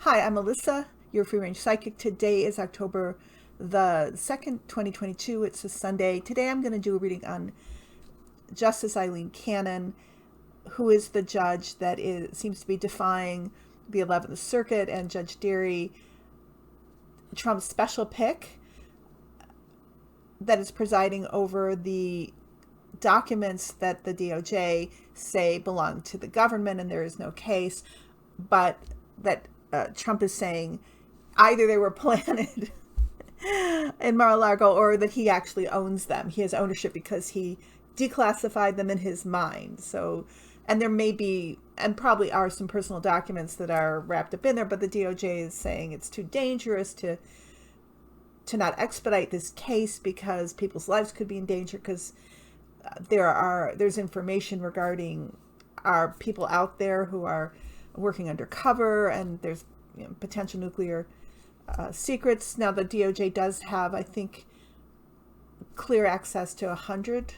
Hi, I'm Alyssa, your free range psychic. Today is October the 2nd, 2022. It's a Sunday. Today I'm going to do a reading on Justice Aileen Cannon, who is the judge that seems to be defying the 11th Circuit and Judge Derry, Trump's special pick, that is presiding over the documents that the DOJ say belong to the government and there is no case, but that Trump is saying either they were planted in Mar-a-Lago or that he actually owns them. He has ownership because he declassified them in his mind. So, and there may be, and probably are, some personal documents that are wrapped up in there, but the DOJ is saying it's too dangerous to not expedite this case because people's lives could be in danger, because there's information regarding our people out there who are working undercover, and there's potential nuclear secrets. Now the DOJ does have, I think, clear access to 100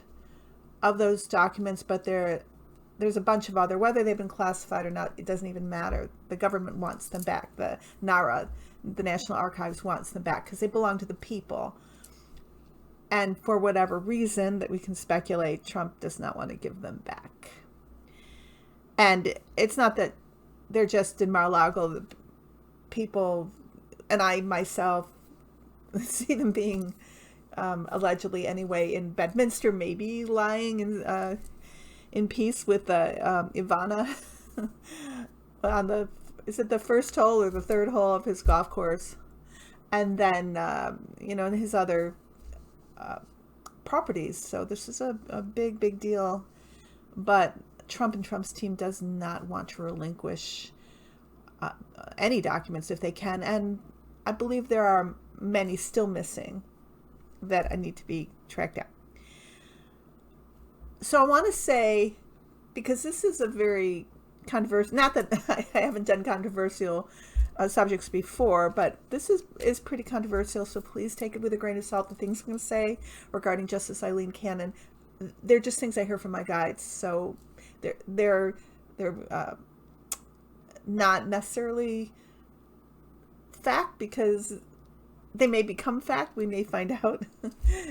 of those documents, but there's a bunch of other, whether they've been classified or not, it doesn't even matter. The government wants them back. The NARA, the National Archives, wants them back because they belong to the people. And for whatever reason that we can speculate, Trump does not want to give them back. And it's not that they're just in Mar-a-Lago. The people, and I myself, see them being allegedly anyway in Bedminster, maybe lying in peace with Ivana on is it the first hole or the third hole of his golf course, and then in his other properties. So this is a big deal, but Trump and Trump's team does not want to relinquish any documents if they can, and I believe there are many still missing that need to be tracked down. So I want to say, because this is a very controversial, not that I haven't done controversial subjects before, but this is pretty controversial, so please take it with a grain of salt. The things I'm going to say regarding Justice Aileen Cannon, they're just things I hear from my guides, so they're not necessarily fact, because they may become fact. We may find out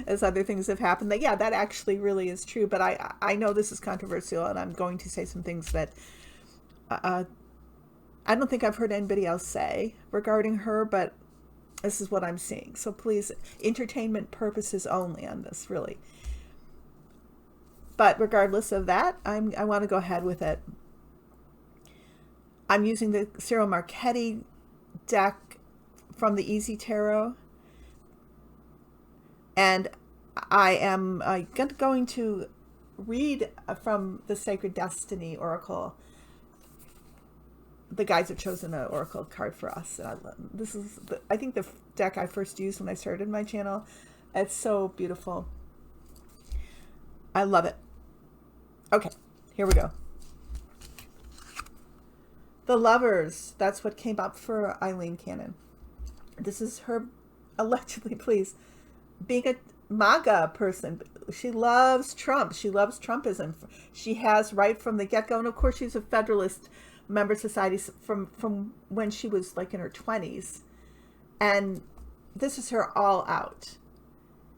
as other things have happened that, yeah, that actually really is true. But I know this is controversial, and I'm going to say some things that I don't think I've heard anybody else say regarding her, but this is what I'm seeing. So please, entertainment purposes only on this, really. But regardless of that, I want to go ahead with it. I'm using the Ciro Marchetti deck from the Easy Tarot, and I am going to read from the Sacred Destiny Oracle. The guides have chosen an oracle card for us. This is, I think, the deck I first used when I started my channel. It's so beautiful. I love it. Okay, here we go. The Lovers. That's what came up for Aileen Cannon. This is her, allegedly, please, being a MAGA person. She loves Trump. She loves Trumpism. She has right from the get-go. And of course, she's a Federalist member society from when she was like in her 20s. And this is her all out.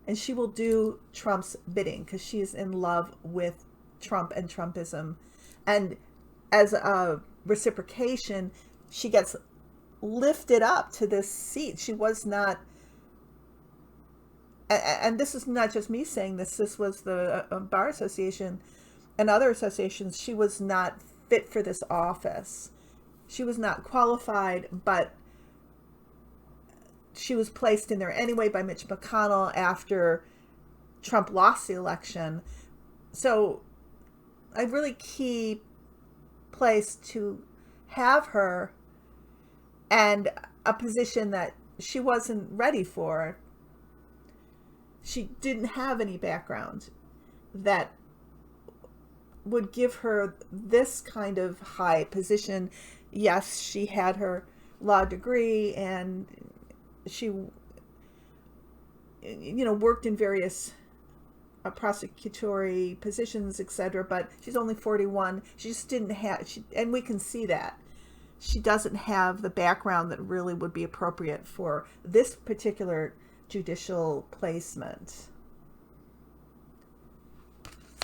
And she will do Trump's bidding because she is in love with Trump and Trumpism. And as a reciprocation, she gets lifted up to this seat. She was not, and this is not just me saying this, this was the Bar Association and other associations. She was not fit for this office. She was not qualified, but she was placed in there anyway by Mitch McConnell after Trump lost the election. So a really key place to have her, and a position that she wasn't ready for. She didn't have any background that would give her this kind of high position. Yes, she had her law degree, and she, worked in various prosecutory positions, etc. But she's only 41. She just didn't have, and we can see that. she doesn't have the background that really would be appropriate for this particular judicial placement.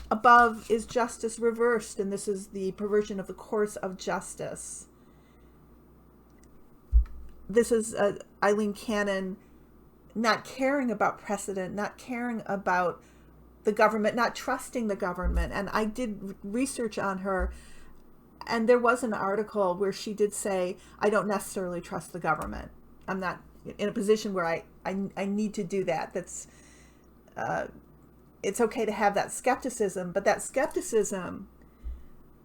Above is justice reversed, and this is the perversion of the course of justice. This is Aileen Cannon not caring about precedent, not caring about the government, not trusting the government. And I did research on her, and there was an article where she did say, I don't necessarily trust the government. I'm not in a position where I need to do that. That's it's okay to have that skepticism, but that skepticism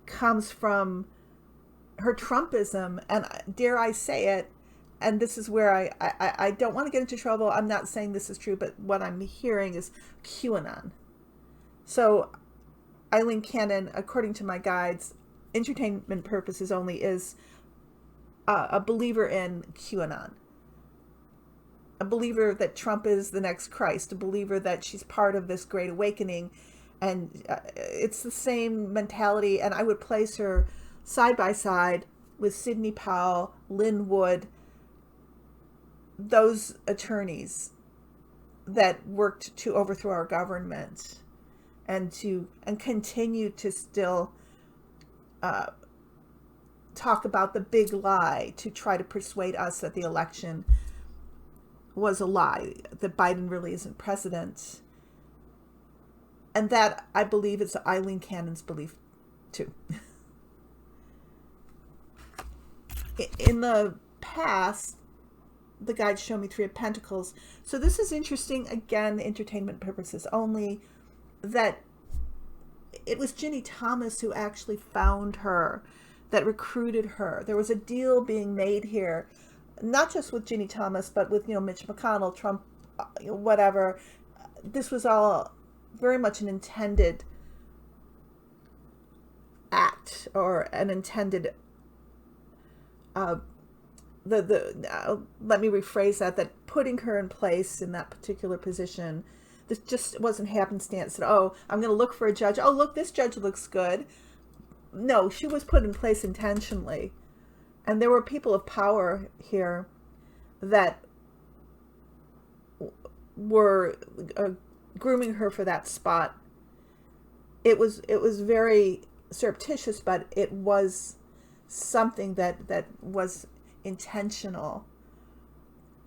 comes from her Trumpism, and dare I say it, and this is where I don't want to get into trouble. I'm not saying this is true, but what I'm hearing is QAnon. So Aileen Cannon, according to my guides, entertainment purposes only, is a believer in QAnon. A believer that Trump is the next Christ, a believer that she's part of this great awakening. And it's the same mentality. And I would place her side by side with Sidney Powell, Lynn Wood, those attorneys that worked to overthrow our government and continue to still talk about the big lie to try to persuade us that the election was a lie, that Biden really isn't president. And that, I believe, is Aileen Cannon's belief too. In the past, the guides show me Three of Pentacles. So this is interesting, again, entertainment purposes only, that it was Ginny Thomas who actually found her, that recruited her. There was a deal being made here, not just with Ginny Thomas, but with, Mitch McConnell, Trump, whatever. This was all very much an intended act, or an intended, let me rephrase that putting her in place in that particular position, this just wasn't happenstance that, oh, I'm going to look for a judge. Oh, look, this judge looks good. No, she was put in place intentionally. And there were people of power here that were grooming her for that spot. It was very surreptitious, but it was something that was intentional,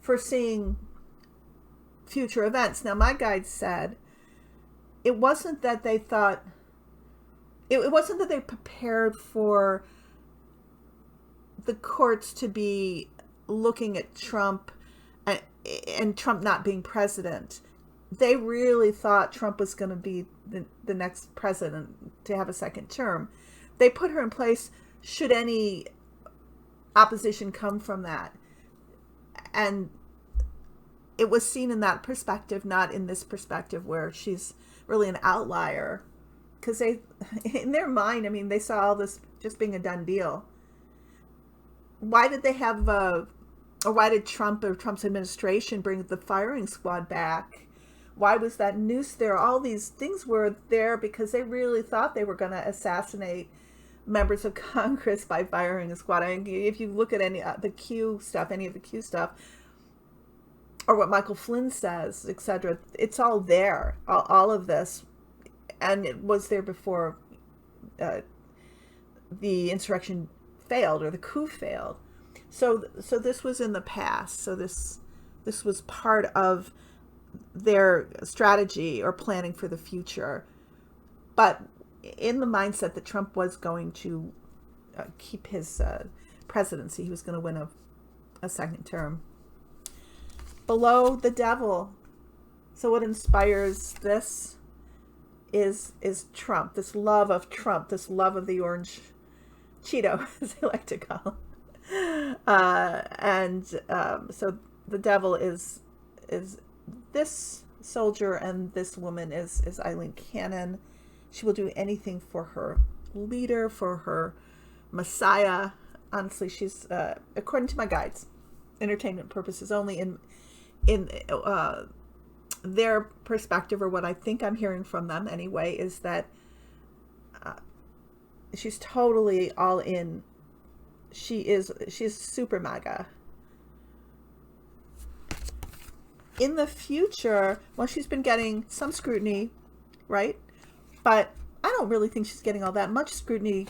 foreseeing future events. Now, my guide said it wasn't that they thought, it wasn't that they prepared for the courts to be looking at Trump and Trump not being president. They really thought Trump was going to be the next president to have a second term. They put her in place should any opposition come from that. And it was seen in that perspective, not in this perspective where she's really an outlier. Because in their mind, they saw all this just being a done deal. Why did they have, or why did Trump or Trump's administration bring the firing squad back? Why was that noose there? All these things were there because they really thought they were going to assassinate members of Congress by firing a squad. If you look at any of the Q stuff, or what Michael Flynn says, etc., it's all there, all of this. And it was there before the insurrection failed, or the coup failed. So this was in the past. So this was part of their strategy or planning for the future. But in the mindset that Trump was going to keep his presidency, he was going to win a second term. Below, the devil. So what inspires this is Trump, this love of Trump, this love of the orange Cheeto, as they like to call him. So the devil is this soldier, and this woman is Aileen Cannon. She will do anything for her leader, for her Messiah. Honestly, she's, according to my guides, entertainment purposes only, in their perspective, or what I think I'm hearing from them anyway, is that she's totally all in she's super MAGA. In the future, well, she's been getting some scrutiny, right? But I don't really think she's getting all that much scrutiny.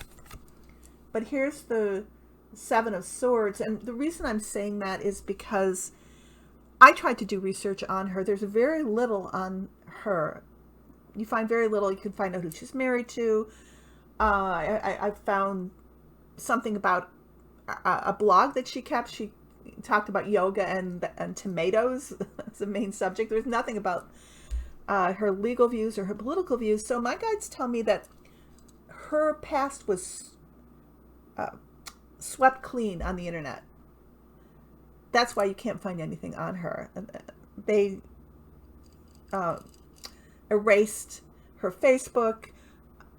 But here's the Seven of Swords. And the reason I'm saying that is because I tried to do research on her. There's very little on her. You find very little. You can find out who she's married to. I found something about a blog that she kept. She talked about yoga and tomatoes as the main subject. There's nothing about her legal views or her political views. So my guides tell me that her past was swept clean on the internet. That's why you can't find anything on her. They erased her Facebook,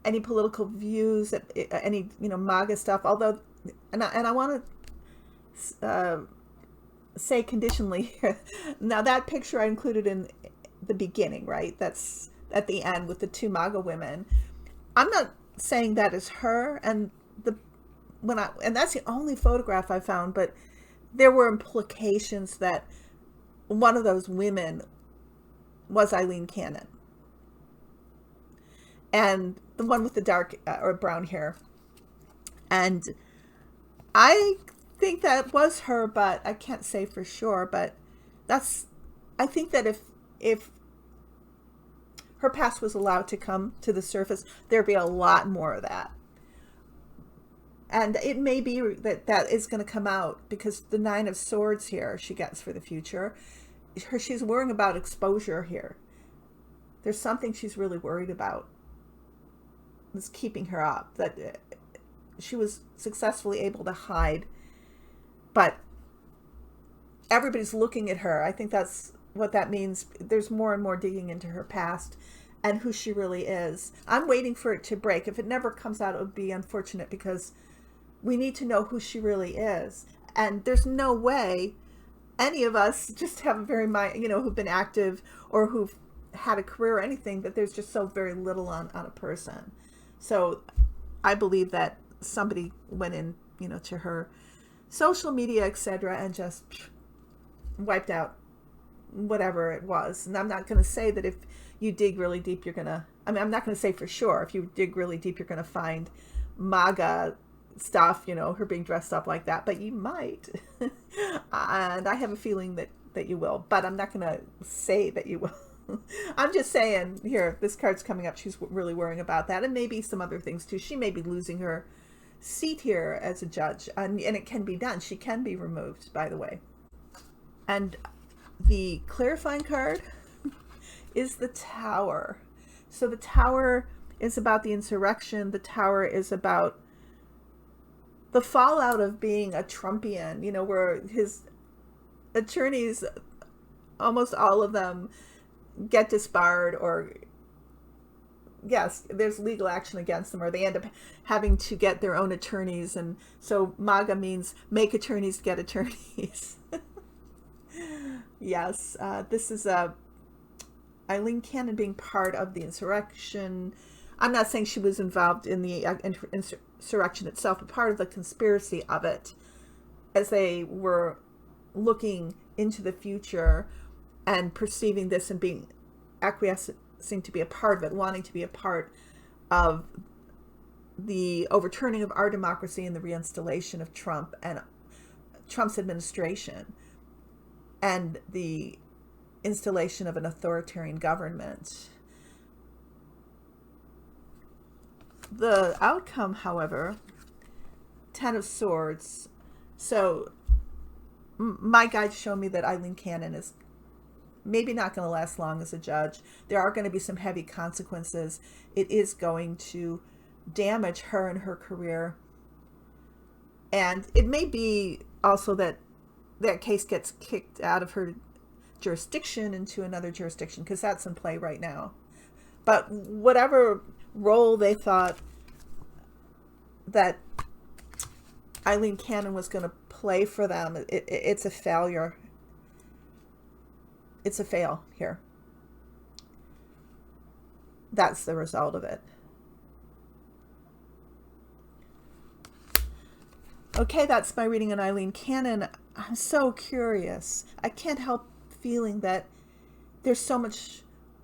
any political views, any MAGA stuff. Although, and I want to say conditionally, now that picture I included in the beginning, right? That's at the end with the two MAGA women. I'm not saying that is her, and that's the only photograph I found, but there were implications that one of those women was Aileen Cannon, and the one with the dark or brown hair. And I think that was her, but I can't say for sure. But I think that if her past was allowed to come to the surface, there'd be a lot more of that. And it may be that is going to come out, because the Nine of Swords here she gets for the future. She's worrying about exposure here. There's something she's really worried about that's keeping her up, that she was successfully able to hide, but everybody's looking at her. I think that's what that means. There's more and more digging into her past and who she really is. I'm waiting for it to break. If it never comes out, it would be unfortunate, because we need to know who she really is. And there's no way any of us just have a very, who've been active or who've had a career or anything, that there's just so very little on a person. So I believe that somebody went in, to her social media, etc., and just wiped out whatever it was. And I'm not going to say that if you dig really deep, you're going to, I'm not going to say for sure, if you dig really deep, you're going to find MAGA stuff, her being dressed up like that, but you might. And I have a feeling that you will, but I'm not going to say that you will. I'm just saying, here, this card's coming up. She's really worrying about that, and maybe some other things too. She may be losing her seat here as a judge, and it can be done. She can be removed, by the way. And the clarifying card is the Tower. So the Tower is about the insurrection. The Tower is about the fallout of being a Trumpian, where his attorneys, almost all of them, get disbarred, or yes, there's legal action against them, or they end up having to get their own attorneys. And so MAGA means make attorneys get attorneys. Yes, this is Aileen Cannon being part of the insurrection. I'm not saying she was involved in the insurrection itself, but part of the conspiracy of it, as they were looking into the future and perceiving this and being acquiescing to be a part of it, wanting to be a part of the overturning of our democracy and the reinstallation of Trump and Trump's administration, and the installation of an authoritarian government. The outcome, however, Ten of Swords. So my guides show me that Aileen Cannon is maybe not going to last long as a judge. There are going to be some heavy consequences. It is going to damage her and her career. And it may be also that that case gets kicked out of her jurisdiction into another jurisdiction, because that's in play right now. But whatever role they thought that Aileen Cannon was going to play for them, it's a failure. It's a fail here. That's the result of it. Okay, that's my reading on Aileen Cannon. I'm so curious. I can't help feeling that there's so much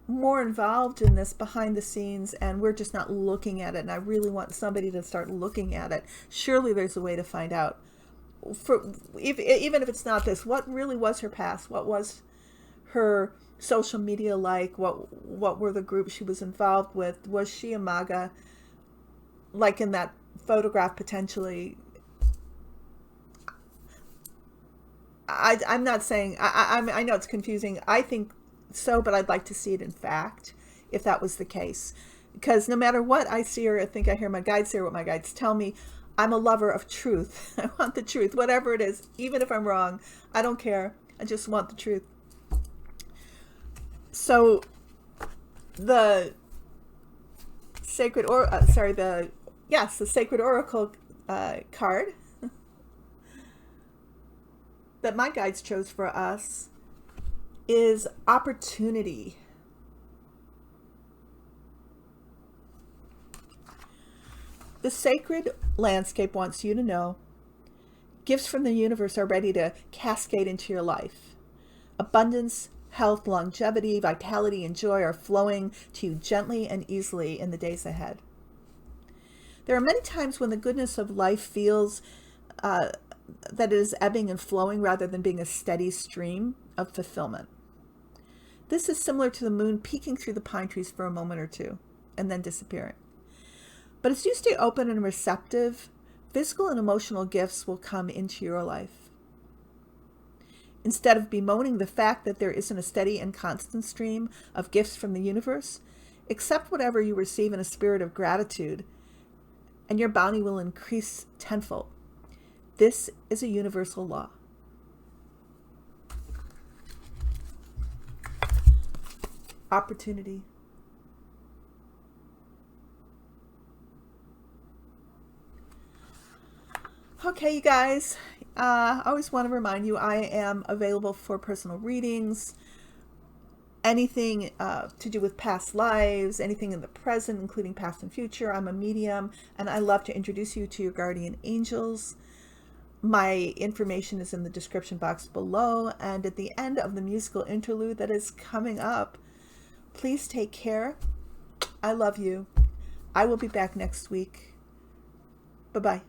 more involved in this behind the scenes, and we're just not looking at it, and I really want somebody to start looking at it. Surely there's a way to find out, even if it's not this, what really was her past, what was her social media like, what were the groups she was involved with, was she a MAGA, like in that photograph potentially. I'm not saying, I know it's confusing. I think so, but I'd like to see it in fact, if that was the case. Because no matter what I see or I think I hear my guides say, or what my guides tell me, I'm a lover of truth. I want the truth, whatever it is, even if I'm wrong. I don't care. I just want the truth. So the sacred the sacred oracle card that my guides chose for us is opportunity. The sacred landscape wants you to know gifts from the universe are ready to cascade into your life. Abundance, health, longevity, vitality, and joy are flowing to you gently and easily in the days ahead. There are many times when the goodness of life feels that it is ebbing and flowing rather than being a steady stream of fulfillment. This is similar to the moon peeking through the pine trees for a moment or two and then disappearing. But as you stay open and receptive, physical and emotional gifts will come into your life. Instead of bemoaning the fact that there isn't a steady and constant stream of gifts from the universe, accept whatever you receive in a spirit of gratitude, and your bounty will increase tenfold. This is a universal law. Opportunity. Okay, you guys, I always want to remind you I am available for personal readings, anything to do with past lives, anything in the present, including past and future. I'm a medium, and I love to introduce you to your guardian angels. My information is in the description box below, and at the end of the musical interlude that is coming up. Please take care. I love you. I will be back next week. Bye-bye.